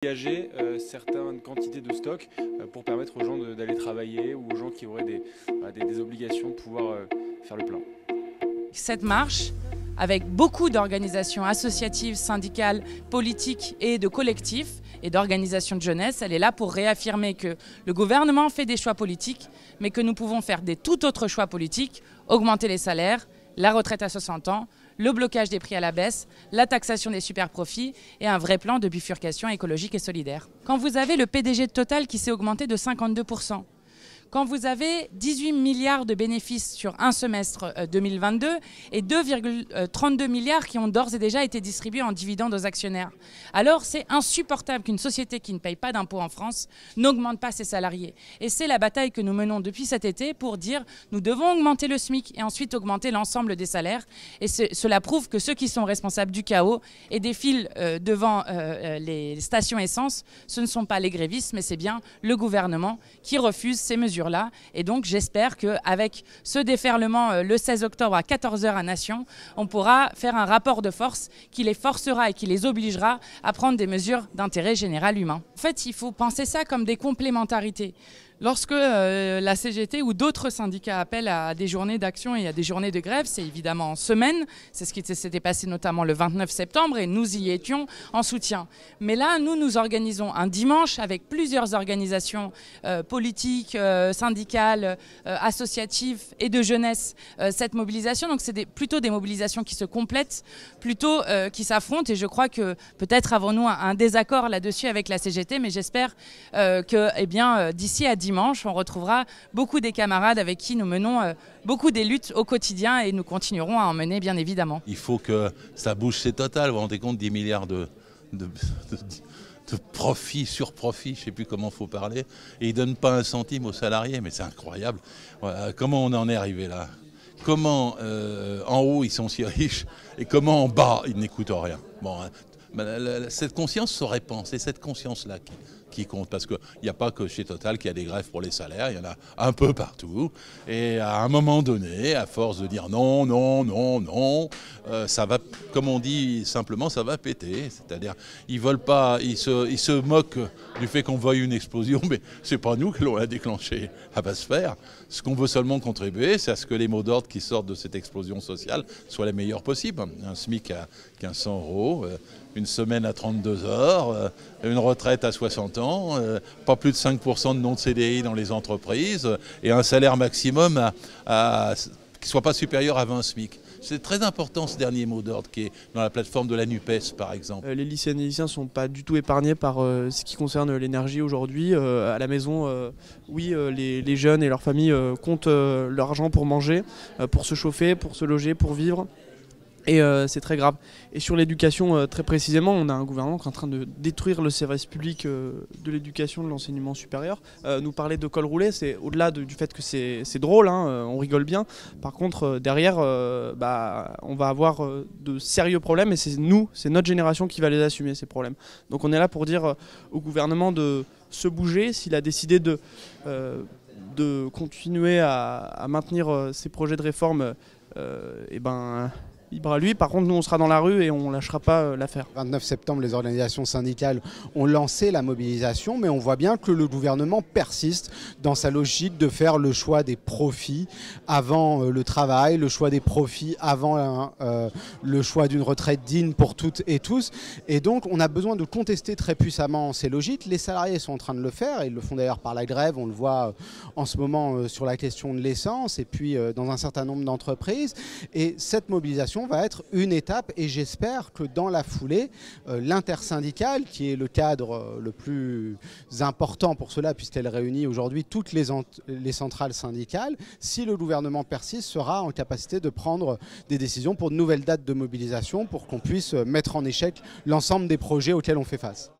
Dégager certaines quantités de stock pour permettre aux gens d'aller travailler ou aux gens qui auraient des obligations de pouvoir faire le plein. Cette marche, avec beaucoup d'organisations associatives, syndicales, politiques et de collectifs et d'organisations de jeunesse, elle est là pour réaffirmer que le gouvernement fait des choix politiques, mais que nous pouvons faire des tout autres choix politiques, augmenter les salaires, la retraite à 60 ans, le blocage des prix à la baisse, la taxation des super-profits et un vrai plan de bifurcation écologique et solidaire. Quand vous avez le PDG de Total qui s'est augmenté de 52%, quand vous avez 18 milliards de bénéfices sur un semestre 2022 et 2,32 milliards qui ont d'ores et déjà été distribués en dividendes aux actionnaires. Alors c'est insupportable qu'une société qui ne paye pas d'impôts en France n'augmente pas ses salariés. Et c'est la bataille que nous menons depuis cet été pour dire nous devons augmenter le SMIC et ensuite augmenter l'ensemble des salaires. Et cela prouve que ceux qui sont responsables du chaos et des files devant les stations essence, ce ne sont pas les grévistes, mais c'est bien le gouvernement qui refuse ces mesures. Et donc j'espère qu'avec ce déferlement le 16 octobre à 14 h à Nation, on pourra faire un rapport de force qui les forcera et qui les obligera à prendre des mesures d'intérêt général humain. En fait, il faut penser ça comme des complémentarités. Lorsque la CGT ou d'autres syndicats appellent à des journées d'action et à des journées de grève, c'est évidemment en semaine. C'est ce qui s'était passé notamment le 29 septembre et nous y étions en soutien. Mais là, nous organisons un dimanche avec plusieurs organisations politiques, syndicales, associatives et de jeunesse cette mobilisation. Donc c'est plutôt des mobilisations qui se complètent, plutôt qui s'affrontent. Et je crois que peut-être avons-nous un désaccord là-dessus avec la CGT, mais j'espère que d'ici à dimanche, on retrouvera beaucoup des camarades avec qui nous menons beaucoup des luttes au quotidien et nous continuerons à en mener bien évidemment. Il faut que ça bouge chez Total, vous vous rendez compte, 10 milliards de profit, surprofit, je ne sais plus comment il faut parler, et ils ne donnent pas un centime aux salariés, mais c'est incroyable. Comment on en est arrivé là? Comment en haut ils sont si riches et comment en bas ils n'écoutent rien? Bon, cette conscience se répand, c'est cette conscience-là qui compte, parce qu'il n'y a pas que chez Total qu'il y a des grèves pour les salaires, il y en a un peu partout, et à un moment donné, à force de dire non, non, non, non, ça va, comme on dit simplement, ça va péter, c'est-à-dire ils veulent pas, ils se moquent du fait qu'on veuille une explosion, mais c'est pas nous qui l'on l'a déclenché, ça va se faire. Ce qu'on veut seulement contribuer, c'est à ce que les mots d'ordre qui sortent de cette explosion sociale soient les meilleurs possibles. Un SMIC à 1500 €, une semaine à 32 heures, une retraite à 60 ans, pas plus de 5% de non CDI dans les entreprises et un salaire maximum qui ne soit pas supérieur à 20 SMIC. C'est très important ce dernier mot d'ordre qui est dans la plateforme de la NUPES par exemple. Les lycéennes et lycéens ne sont pas du tout épargnés par ce qui concerne l'énergie aujourd'hui. À la maison, oui, les jeunes et leurs familles comptent leur argent pour manger, pour se chauffer, pour se loger, pour vivre. Et c'est très grave. Et sur l'éducation, très précisément, on a un gouvernement qui est en train de détruire le service public de l'éducation, de l'enseignement supérieur. Nous parler de col roulé, c'est au-delà du fait que c'est drôle, hein, on rigole bien. Par contre, derrière, on va avoir de sérieux problèmes et c'est notre génération qui va les assumer, ces problèmes. Donc on est là pour dire au gouvernement de se bouger s'il a décidé de continuer à maintenir ses projets de réforme. Libre à lui. Par contre, nous, on sera dans la rue et on ne lâchera pas l'affaire. Le 29 septembre, les organisations syndicales ont lancé la mobilisation, mais on voit bien que le gouvernement persiste dans sa logique de faire le choix des profits avant le travail, le choix des profits avant le choix d'une retraite digne pour toutes et tous. Et donc, on a besoin de contester très puissamment ces logiques. Les salariés sont en train de le faire, ils le font d'ailleurs par la grève, on le voit en ce moment sur la question de l'essence et puis dans un certain nombre d'entreprises. Et cette mobilisation va être une étape et j'espère que dans la foulée, l'intersyndicale, qui est le cadre le plus important pour cela puisqu'elle réunit aujourd'hui toutes les centrales syndicales, si le gouvernement persiste, sera en capacité de prendre des décisions pour de nouvelles dates de mobilisation pour qu'on puisse mettre en échec l'ensemble des projets auxquels on fait face.